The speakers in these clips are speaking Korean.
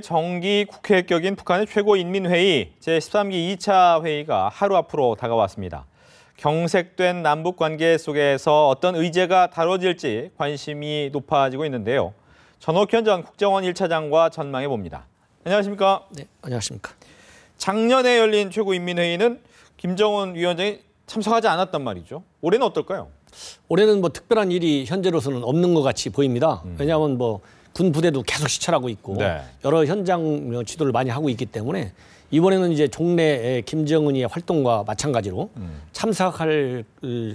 정기 국회격인 북한의 최고인민회의 제13기 2차 회의가 하루 앞으로 다가왔습니다. 경색된 남북관계 속에서 어떤 의제가 다뤄질지 관심이 높아지고 있는데요. 전옥현 전 국정원 1차장과 전망해 봅니다. 안녕하십니까? 네, 안녕하십니까? 작년에 열린 최고인민회의는 김정은 위원장이 참석하지 않았단 말이죠. 올해는 어떨까요? 올해는 뭐 특별한 일이 현재로서는 없는 것 같이 보입니다. 왜냐하면 뭐 군 부대도 계속 시찰하고 있고 네. 여러 현장 지도를 많이 하고 있기 때문에 이번에는 이제 종래 김정은이의 활동과 마찬가지로 참석할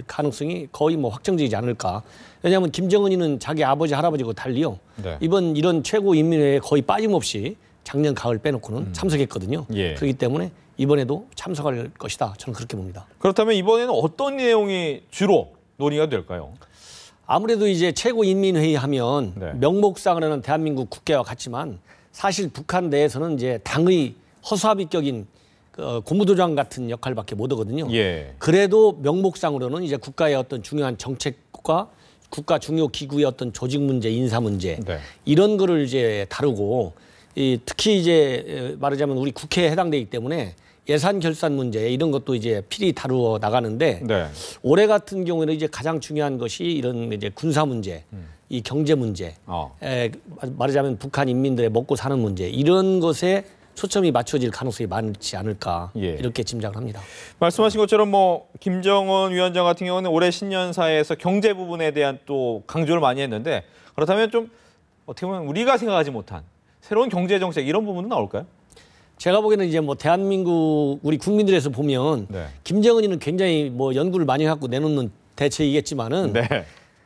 가능성이 거의 뭐 확정되지 않을까. 왜냐하면 김정은이는 자기 아버지 할아버지고 달리요. 네. 이번 이런 최고인민회의에 거의 빠짐없이 작년 가을 빼놓고는 참석했거든요. 예. 그렇기 때문에 이번에도 참석할 것이다. 저는 그렇게 봅니다. 그렇다면 이번에는 어떤 내용이 주로 논의가 될까요? 아무래도 이제 최고인민회의 하면 네. 명목상으로는 대한민국 국회와 같지만 사실 북한 내에서는 이제 당의 허수아비격인 고무도장 같은 역할밖에 못 하거든요. 예. 그래도 명목상으로는 이제 국가의 어떤 중요한 정책과 국가 중요 기구의 어떤 조직 문제, 인사 문제 네. 이런 거를 이제 다루고 특히 이제 말하자면 우리 국회에 해당되기 때문에 예산 결산 문제 이런 것도 이제 필히 다루어 나가는데 네. 올해 같은 경우에는 이제 가장 중요한 것이 이런 이제 군사 문제, 이 경제 문제, 말하자면 북한 인민들의 먹고 사는 문제 이런 것에 초점이 맞춰질 가능성이 많지 않을까 예. 이렇게 짐작을 합니다. 말씀하신 것처럼 뭐 김정은 위원장 같은 경우는 올해 신년사에서 경제 부분에 대한 또 강조를 많이 했는데 그렇다면 좀 어떻게 보면 우리가 생각하지 못한 새로운 경제 정책 이런 부분은 나올까요? 제가 보기에는 이제 뭐 대한민국 우리 국민들에서 보면 네. 김정은이는 굉장히 뭐 연구를 많이 해갖고 내놓는 대책이겠지만은 네.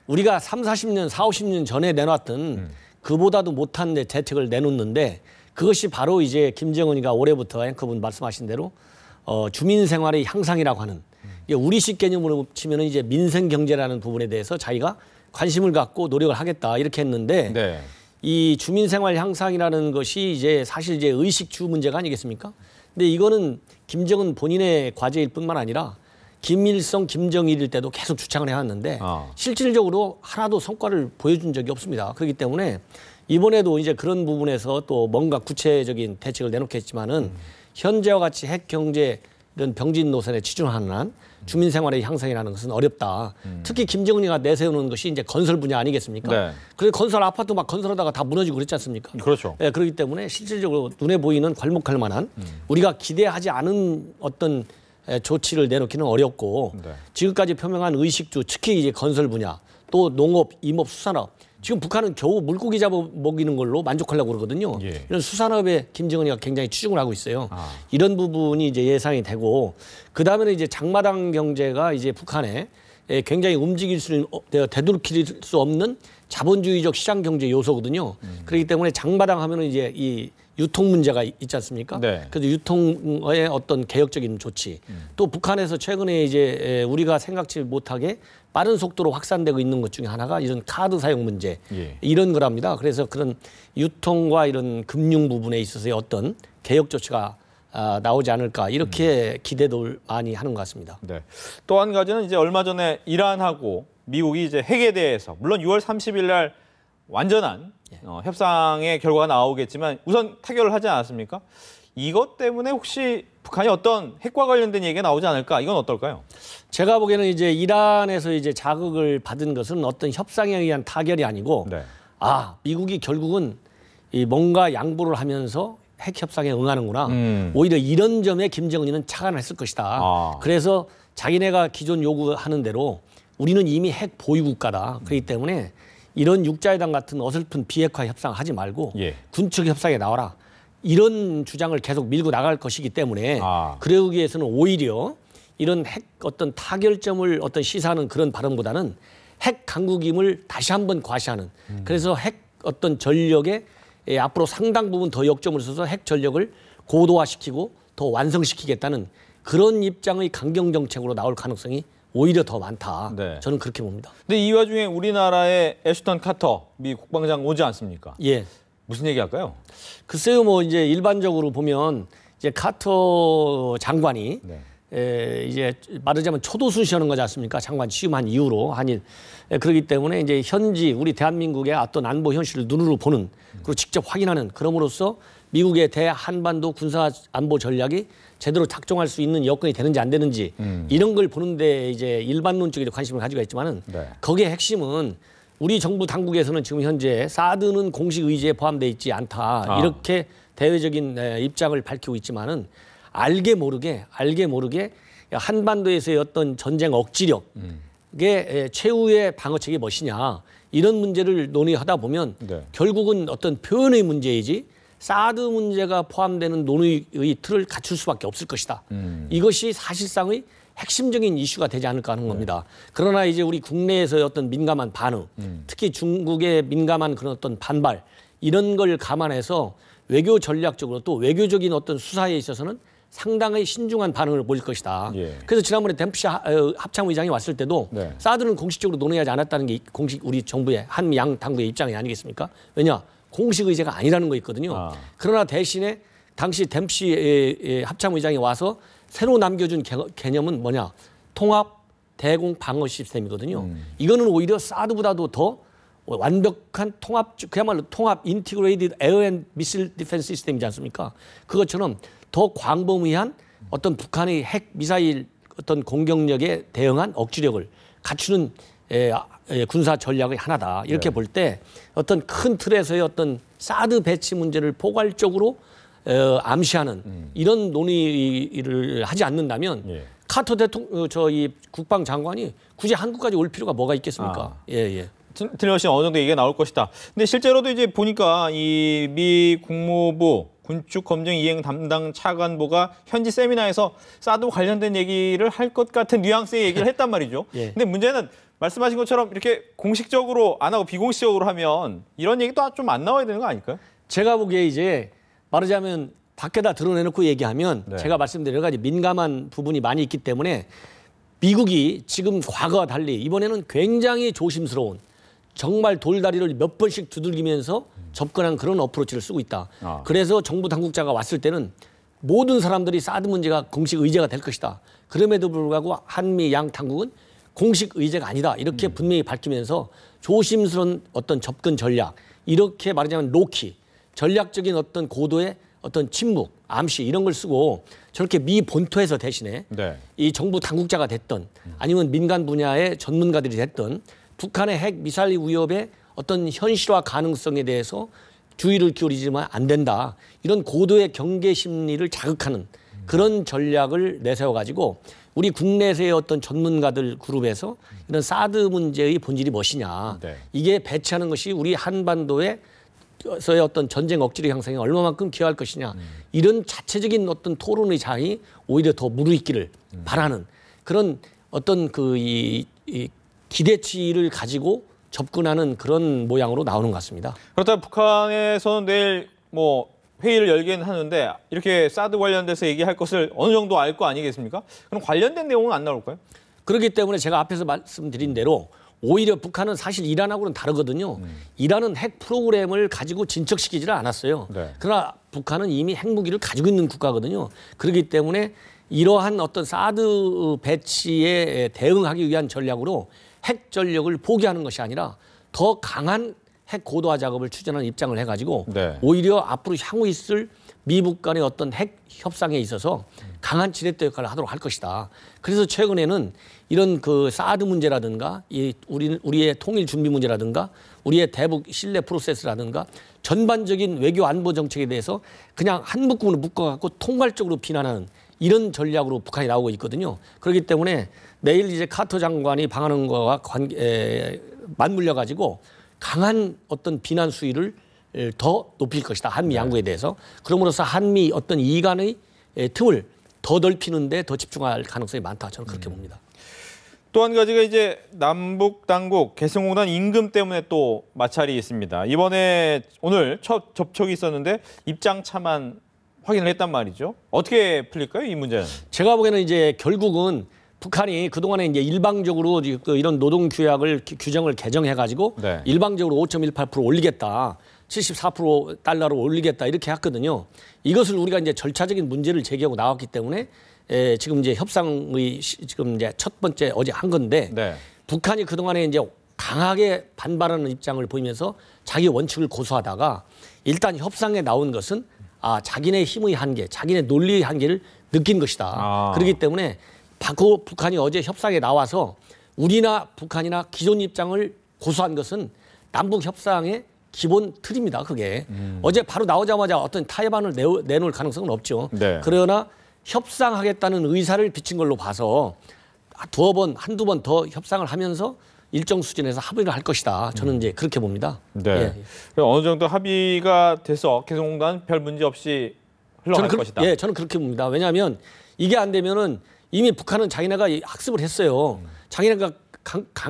우리가 40년, 50년 전에 내놨던 그보다도 못한 대책을 내놓는데 그것이 바로 이제 김정은이가 올해부터 앵커분 말씀하신 대로 주민 생활의 향상이라고 하는 우리식 개념으로 치면은 이제 민생 경제라는 부분에 대해서 자기가 관심을 갖고 노력을 하겠다 이렇게 했는데 네. 이 주민 생활 향상이라는 것이 이제 사실 이제 의식주 문제가 아니겠습니까? 근데 이거는 김정은 본인의 과제일 뿐만 아니라 김일성, 김정일일 때도 계속 주창을 해왔는데 실질적으로 하나도 성과를 보여준 적이 없습니다. 그렇기 때문에 이번에도 이제 그런 부분에서 또 뭔가 구체적인 대책을 내놓겠지만은 현재와 같이 핵 경제 이런 병진 노선에 치중하는 한 주민 생활의 향상이라는 것은 어렵다. 특히 김정은이가 내세우는 것이 이제 건설 분야 아니겠습니까? 네. 그래서 건설 아파트 막 건설하다가 다 무너지고 그랬지 않습니까? 그렇죠. 네, 그렇기 때문에 실질적으로 눈에 보이는 괄목할 만한 우리가 기대하지 않은 어떤 조치를 내놓기는 어렵고 네. 지금까지 표명한 의식주 특히 이제 건설 분야 또 농업, 임업, 수산업 지금 북한은 겨우 물고기 잡아 먹이는 걸로 만족하려고 그러거든요. 예. 이런 수산업에 김정은이가 굉장히 치중을 하고 있어요. 이런 부분이 이제 예상이 되고 그 다음에는 이제 장마당 경제가 이제 북한에 굉장히 움직일 수 되돌릴 수 없는 자본주의적 시장 경제 요소거든요. 그렇기 때문에 장마당 하면은 이제 이 유통 문제가 있지 않습니까? 네. 그래서 유통의 어떤 개혁적인 조치. 또 북한에서 최근에 이제 우리가 생각지 못하게 빠른 속도로 확산되고 있는 것 중에 하나가 이런 카드 사용 문제. 예. 이런 거랍니다. 그래서 그런 유통과 이런 금융 부분에 있어서의 어떤 개혁 조치가 나오지 않을까 이렇게 기대도 많이 하는 것 같습니다. 네. 또 한 가지는 이제 얼마 전에 이란하고 미국이 이제 핵에 대해서 물론 6월 30일 날 완전한 협상의 결과가 나오겠지만 우선 타결을 하지 않았습니까? 이것 때문에 혹시 북한이 어떤 핵과 관련된 얘기가 나오지 않을까? 이건 어떨까요? 제가 보기에는 이제 이란에서 이제 자극을 받은 것은 어떤 협상에 의한 타결이 아니고 네. 미국이 결국은 뭔가 양보를 하면서 핵 협상에 응하는구나. 오히려 이런 점에 김정은이는 착안했을 것이다. 그래서 자기네가 기존 요구하는 대로 우리는 이미 핵 보유 국가다. 그렇기 때문에 이런 육자회담 같은 어설픈 비핵화 협상 하지 말고 군축 협상에 나와라. 이런 주장을 계속 밀고 나갈 것이기 때문에 그러기 위해서는 오히려 이런 핵 어떤 타결점을 어떤 시사하는 그런 발언보다는 핵 강국임을 다시 한번 과시하는 그래서 핵 어떤 전력에 앞으로 상당 부분 더 역점을 써서 핵 전력을 고도화시키고 더 완성시키겠다는 그런 입장의 강경 정책으로 나올 가능성이 오히려 더 많다. 네. 저는 그렇게 봅니다. 근데 이 와중에 우리나라의 애슈턴 카터 미 국방장 오지 않습니까? 예. 무슨 얘기할까요? 글쎄요, 뭐 이제 일반적으로 보면 이제 카터 장관이 이제 말하자면 초도순 시하는 거지 않습니까? 장관 취임한 이후로 한일. 그렇기 때문에 이제 현지 우리 대한민국의 어떤 안보 현실을 눈으로 보는 그리고 직접 확인하는 그럼으로써 미국의 대한반도 군사 안보 전략이 제대로 작동할 수 있는 여건이 되는지 안 되는지 이런 걸 보는데 이제 일반론적인 관심을 가지고 있지만은 네. 거기에 핵심은 우리 정부 당국에서는 지금 현재 사드는 공식 의제에 포함되어 있지 않다 이렇게 대외적인 입장을 밝히고 있지만은 알게 모르게 한반도에서의 어떤 전쟁 억지력의 최후의 방어책이 무엇이냐 이런 문제를 논의하다 보면 네. 결국은 어떤 표현의 문제이지 사드 문제가 포함되는 논의의 틀을 갖출 수밖에 없을 것이다. 이것이 사실상의 핵심적인 이슈가 되지 않을까 하는 겁니다. 그러나 이제 우리 국내에서의 어떤 민감한 반응, 특히 중국의 민감한 그런 어떤 반발 이런 걸 감안해서 외교 전략적으로 또 외교적인 어떤 수사에 있어서는 상당히 신중한 반응을 보일 것이다. 예. 그래서 지난번에 댐프시 합참의장이 왔을 때도 네. 사드는 공식적으로 논의하지 않았다는 게 공식 우리 정부의 한양 당국의 입장이 아니겠습니까? 왜냐? 공식 의제가 아니라는 거 있거든요. 그러나 대신에 당시 댐프시 합참의장이 와서 새로 남겨준 개념은 뭐냐? 통합 대공 방어 시스템이거든요. 이거는 오히려 사드보다도 더 완벽한 통합, 그야말로 통합 인티그레이티드 에어 앤 미실 디펜스 시스템이지 않습니까? 그것처럼 더 광범위한 어떤 북한의 핵 미사일 어떤 공격력에 대응한 억지력을 갖추는 군사 전략의 하나다. 이렇게 볼 때 어떤 큰 틀에서의 어떤 사드 배치 문제를 포괄적으로 암시하는 이런 논의를 하지 않는다면 카터 대통령 이 국방장관이 굳이 한국까지 올 필요가 뭐가 있겠습니까? 틀림없이 어느 정도 얘기가 나올 것이다. 근데 실제로도 이제 보니까 이 미 국무부 군축 검증 이행 담당 차관보가 현지 세미나에서 사드 관련된 얘기를 할 것 같은 뉘앙스의 얘기를 했단 말이죠. 근데 문제는 말씀하신 것처럼 이렇게 공식적으로 안 하고 비공식적으로 하면 이런 얘기도 좀 안 나와야 되는 거 아닐까요? 제가 보기에 이제 말하자면 밖에다 드러내놓고 얘기하면 제가 말씀드린 여러 가지 민감한 부분이 많이 있기 때문에 미국이 지금 과거와 달리 이번에는 굉장히 조심스러운 정말 돌다리를 몇 번씩 두들기면서 접근한 그런 어프로치를 쓰고 있다. 그래서 정부 당국자가 왔을 때는 모든 사람들이 사드 문제가 공식 의제가 될 것이다. 그럼에도 불구하고 한미 양 당국은 공식 의제가 아니다. 이렇게 분명히 밝히면서 조심스러운 어떤 접근 전략, 이렇게 말하자면 로키, 전략적인 어떤 고도의 어떤 침묵, 암시 이런 걸 쓰고 저렇게 미 본토에서 대신에 이 정부 당국자가 됐던 아니면 민간 분야의 전문가들이 됐던 북한의 핵 미사일 위협의 어떤 현실화 가능성에 대해서 주의를 기울이지만 안 된다. 이런 고도의 경계 심리를 자극하는 그런 전략을 내세워가지고 우리 국내에서의 어떤 전문가들 그룹에서 이런 사드 문제의 본질이 무엇이냐. 이게 배치하는 것이 우리 한반도의 어떤 전쟁 억지력 향상에 얼마만큼 기여할 것이냐. 이런 자체적인 어떤 토론의 장이 오히려 더 무르익기를 바라는 그런 어떤 이 기대치를 가지고 접근하는 그런 모양으로 나오는 것 같습니다. 그렇다면 북한에서는 내일 뭐 회의를 열기는 하는데 이렇게 사드 관련돼서 얘기할 것을 어느 정도 알 거 아니겠습니까? 그럼 관련된 내용은 안 나올까요? 그렇기 때문에 제가 앞에서 말씀드린 대로 오히려 북한은 사실 이란하고는 다르거든요. 이란은 핵 프로그램을 가지고 진척시키지를 않았어요. 그러나 북한은 이미 핵무기를 가지고 있는 국가거든요. 그렇기 때문에 이러한 어떤 사드 배치에 대응하기 위한 전략으로 핵 전력을 포기하는 것이 아니라 더 강한 핵 고도화 작업을 추진하는 입장을 해가지고 오히려 앞으로 향후 있을 미북 간의 어떤 핵 협상에 있어서 강한 지렛대 역할을 하도록 할 것이다. 그래서 최근에는 이런 그 사드 문제라든가 우리의 통일 준비 문제라든가 우리의 대북 신뢰 프로세스라든가 전반적인 외교 안보 정책에 대해서 그냥 한 묶음으로 묶어갖고 통괄적으로 비난하는 이런 전략으로 북한이 나오고 있거든요. 그렇기 때문에 내일 이제 카터 장관이 방하는 거와 맞물려 가지고 강한 어떤 비난 수위를 더 높일 것이다. 한미 양국에 대해서. 그럼으로써 한미 어떤 이간의 틈을 더 넓히는데 더 집중할 가능성이 많다. 저는 그렇게 봅니다. 또 한 가지가 이제 남북 당국 개성공단 임금 때문에 또 마찰이 있습니다. 이번에 오늘 첫 접촉이 있었는데 입장 차만 확인을 했단 말이죠. 어떻게 풀릴까요, 이 문제는? 제가 보기에는 이제 결국은 북한이 그동안에 이제 일방적으로 이런 노동 규약을 규정을 개정해 가지고 일방적으로 5.18% 올리겠다. 74% 달러로 올리겠다 이렇게 했거든요. 이것을 우리가 이제 절차적인 문제를 제기하고 나왔기 때문에 지금 이제 협상의 지금 이제 첫 번째 어제 한 건데 네. 북한이 그동안에 이제 강하게 반발하는 입장을 보이면서 자기 원칙을 고수하다가 일단 협상에 나온 것은 자기네 힘의 한계, 자기네 논리의 한계를 느낀 것이다. 그렇기 때문에 북한이 어제 협상에 나와서 우리나 북한이나 기존 입장을 고수한 것은 남북 협상의 기본 틀입니다. 그게 어제 바로 나오자마자 어떤 타협안을 내놓을 가능성은 없죠. 네. 그러나 협상하겠다는 의사를 비친 걸로 봐서 한두 번 더 협상을 하면서 일정 수준에서 합의를 할 것이다. 저는 이제 그렇게 봅니다. 네. 어느 정도 합의가 돼서 개성공단 별 문제 없이 흘러갈 것이다. 예, 저는 그렇게 봅니다. 왜냐하면 이게 안 되면은 이미 북한은 자기네가 학습을 했어요. 자기네가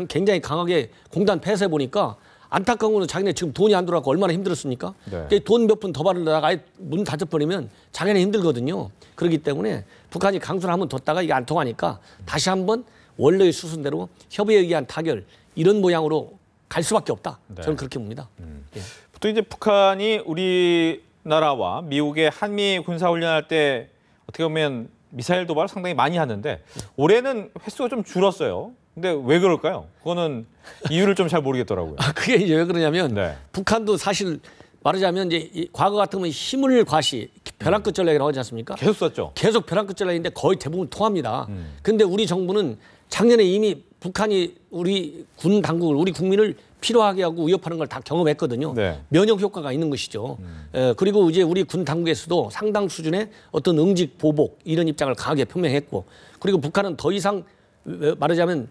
굉장히 강하게 공단 폐쇄해 보니까 안타까운 거는 자기네 지금 돈이 안 들어가고 얼마나 힘들었습니까? 네. 돈 몇 푼 더 받으려다가 아예 문 닫아버리면 자기네 힘들거든요. 그렇기 때문에 북한이 강수를 한번 뒀다가 이게 안 통하니까 다시 한번 원래의 수순대로 협의에 의한 타결 이런 모양으로 갈 수밖에 없다. 네. 저는 그렇게 봅니다. 예. 보통 이제 북한이 우리나라와 미국의 한미 군사훈련할 때 어떻게 보면 미사일 도발을 상당히 많이 하는데 올해는 횟수가 좀 줄었어요. 근데 왜 그럴까요? 그거는 이유를 좀 잘 모르겠더라고요. 그게 이제 왜 그러냐면 북한도 사실 말하자면 이제 과거 같으면 힘을 과시, 벼랑 끝 전략이 나오지 않습니까? 계속 썼죠. 계속 벼랑 끝 전략인데 거의 대부분 통합니다. 근데 우리 정부는 작년에 이미 북한이 우리 군 당국을, 우리 국민을 필요하게 하고 위협하는 걸 다 경험했거든요. 네. 면역 효과가 있는 것이죠. 그리고 이제 우리 군 당국에서도 상당 수준의 어떤 응직 보복 이런 입장을 강하게 표명했고, 그리고 북한은 더 이상 말하자면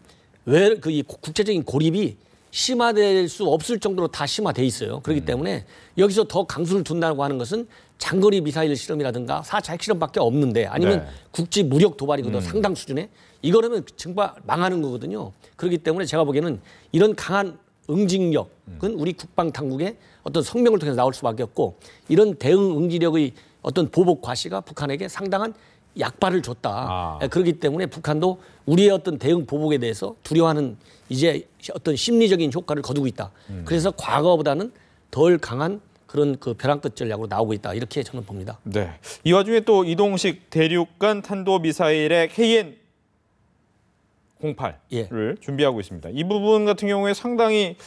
왜 그 국제적인 고립이 심화될 수 없을 정도로 다 심화돼 있어요. 그렇기 때문에 여기서 더 강수를 둔다고 하는 것은 장거리 미사일 실험이라든가 4차 핵실험밖에 없는데 아니면 국지 무력 도발이거든 상당 수준의 이거라면 정말 망하는 거거든요. 그렇기 때문에 제가 보기에는 이런 강한 응징력은 우리 국방 당국의 어떤 성명을 통해서 나올 수밖에 없고 이런 대응 응지력의 어떤 보복 과시가 북한에게 상당한 약발을 줬다. 그렇기 때문에 북한도 우리의 어떤 대응 보복에 대해서 두려워하는 이제 어떤 심리적인 효과를 거두고 있다. 그래서 과거보다는 덜 강한 그런 그 벼랑 끝 전략으로 나오고 있다. 이렇게 저는 봅니다. 네. 이 와중에 또 이동식 대륙간 탄도 미사일의 KN-08를 준비하고 있습니다. 이 부분 같은 경우에 상당히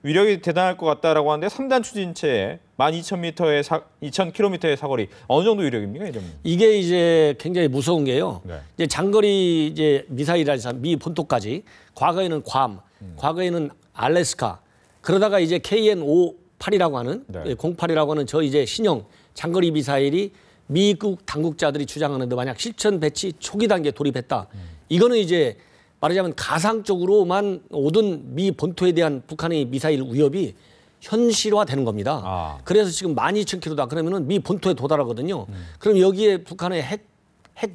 위력이 대단할 것 같다라고 하는데 3단 추진체에 12,000km의 사거리 어느 정도 위력입니까? 이게 이제 굉장히 무서운 게요. 네. 이제 장거리 이제 미사일이라서 미 본토까지 과거에는 괌, 과거에는 알래스카 그러다가 이제 KN-58이라고 하는 08이라고 하는 저 이제 신형 장거리 미사일이 미국 당국자들이 주장하는데 만약 실전 배치 초기 단계에 돌입했다. 이거는 이제 말하자면 가상적으로만 오든 미 본토에 대한 북한의 미사일 위협이 현실화되는 겁니다. 그래서 지금 12,000km다 그러면은 미 본토에 도달하거든요. 그럼 여기에 북한의 핵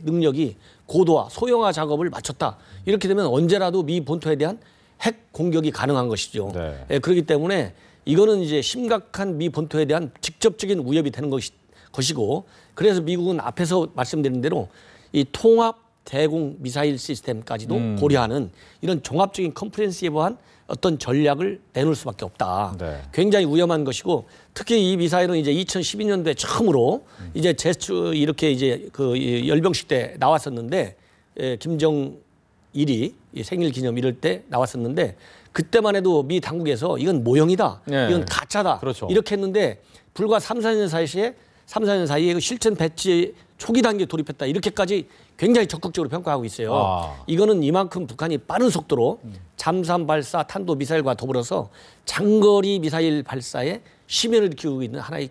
능력이 고도화, 소형화 작업을 마쳤다. 이렇게 되면 언제라도 미 본토에 대한 핵 공격이 가능한 것이죠. 네. 그렇기 때문에 이거는 이제 심각한 미 본토에 대한 직접적인 위협이 되는 것이고 그래서 미국은 앞에서 말씀드린 대로 이 통합 대공 미사일 시스템까지도 고려하는 이런 종합적인 컴프레hen시브한 어떤 전략을 내놓을 수밖에 없다. 네. 굉장히 위험한 것이고 특히 이 미사일은 이제 2012년도에 처음으로 이제 이렇게 이제 그 열병식 때 나왔었는데 김정일이 생일 기념 이럴 때 나왔었는데 그때만 해도 미 당국에서 이건 모형이다. 네. 이건 가짜다. 그렇죠. 이렇게 했는데 불과 3-4년 사이에 그 실전 배치 초기 단계에 돌입했다. 이렇게까지 굉장히 적극적으로 평가하고 있어요. 이거는 이만큼 북한이 빠른 속도로 잠수함 발사 탄도 미사일과 더불어서 장거리 미사일 발사에 심연을 기울이고 있는 하나의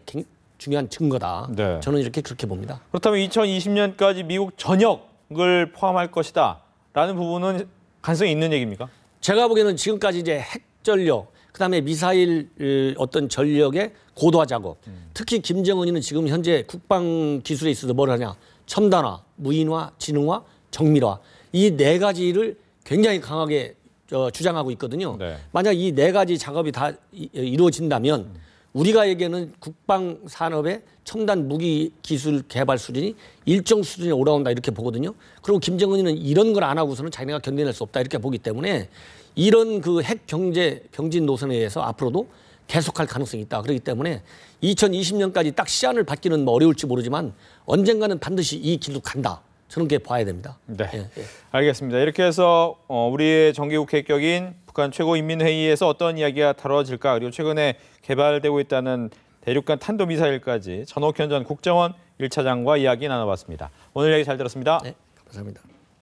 중요한 증거다. 네. 저는 이렇게 그렇게 봅니다. 그렇다면 2020년까지 미국 전역을 포함할 것이다라는 부분은 가능성이 있는 얘기입니까? 제가 보기에는 지금까지 이제 핵 전력, 그다음에 미사일 어떤 전력의 고도화 작업. 특히 김정은이는 지금 현재 국방 기술에 있어서 뭘 하냐? 첨단화, 무인화, 지능화, 정밀화. 이 네 가지를 굉장히 강하게 주장하고 있거든요. 네. 만약 이 네 가지 작업이 다 이루어진다면 우리가 얘기하는 국방 산업의 첨단 무기 기술 개발 수준이 일정 수준에 올라온다 이렇게 보거든요. 그리고 김정은이는 이런 걸 안 하고서는 자기네가 견뎌낼 수 없다 이렇게 보기 때문에 이런 그 핵 경제 병진 노선에 의해서 앞으로도 계속할 가능성이 있다. 그렇기 때문에 2020년까지 딱 시한을 받기는 뭐 어려울지 모르지만 언젠가는 반드시 이 길로 간다. 저는 그렇게 봐야 됩니다. 네, 알겠습니다. 이렇게 해서 우리의 정기국회 격인 북한 최고인민회의에서 어떤 이야기가 다뤄질까, 그리고 최근에 개발되고 있다는 대륙간 탄도미사일까지 전옥현 전 국정원 1차장과 이야기 나눠봤습니다. 오늘 얘기 잘 들었습니다. 네, 감사합니다.